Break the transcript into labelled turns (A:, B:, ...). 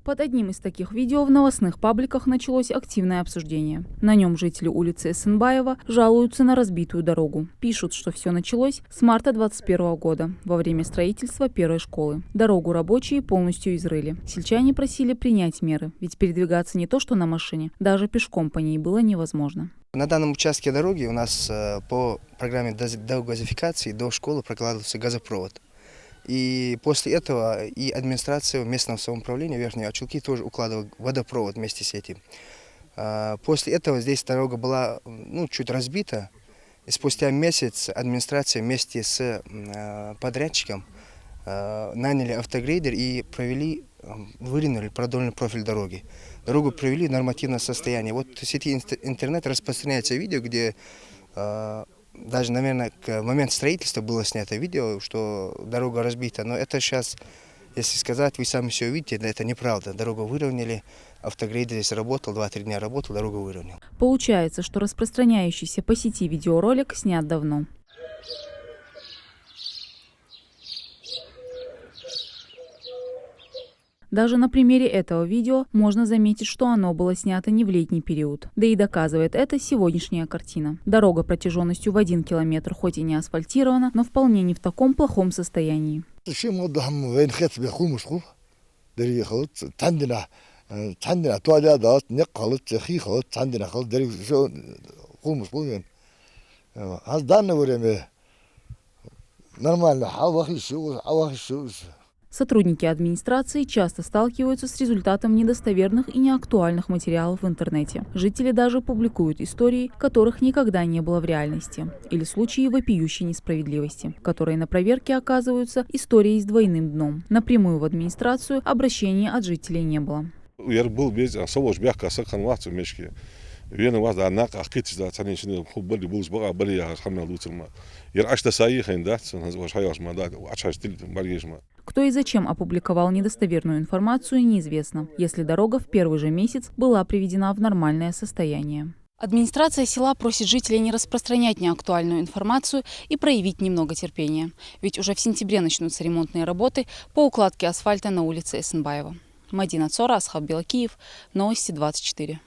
A: Под одним из таких видео в новостных пабликах началось активное обсуждение. На нем жители улицы Эсенбаева жалуются на разбитую дорогу. Пишут, что все началось с марта 2021 года, во время строительства первой школы. Дорогу рабочие полностью изрыли. Сельчане просили принять меры, ведь передвигаться не то что на машине, даже пешком по ней было невозможно.
B: На данном участке дороги у нас по программе дегазификации до школы прокладывается газопровод. И после этого и администрация местного самоуправления Верхней Ачулки тоже укладывала водопровод вместе с этим. После этого здесь дорога была чуть разбита. И спустя месяц администрация вместе с подрядчиком наняли автогрейдер и выринули продольный профиль дороги. Дорогу привели в нормативное состояние. Вот в сети интернет распространяется видео, где даже, наверное, к моменту строительства было снято видео, что дорога разбита. Но это сейчас, если сказать, вы сами все увидите, да, это неправда. Дорогу выровняли, автогрейдер здесь работал, 2-3 дня работал, дорогу выровнял.
A: Получается, что распространяющийся по сети видеоролик снят давно. Даже на примере этого видео можно заметить, что оно было снято не в летний период. Да и доказывает это сегодняшняя картина. Дорога протяженностью в 1 километр хоть и не асфальтирована, но вполне не в таком плохом состоянии. Сотрудники администрации часто сталкиваются с результатом недостоверных и неактуальных материалов в интернете. Жители даже публикуют истории, которых никогда не было в реальности, или случаи вопиющей несправедливости, которые на проверке оказываются историей с двойным дном. Напрямую в администрацию обращений от жителей не было. Кто и зачем опубликовал недостоверную информацию, неизвестно, если дорога в первый же месяц была приведена в нормальное состояние. Администрация села просит жителей не распространять неактуальную информацию и проявить немного терпения. Ведь уже в сентябре начнутся ремонтные работы по укладке асфальта на улице Эсенбаева. Мадина Цора, Асхаб Белакиев, Новости 24.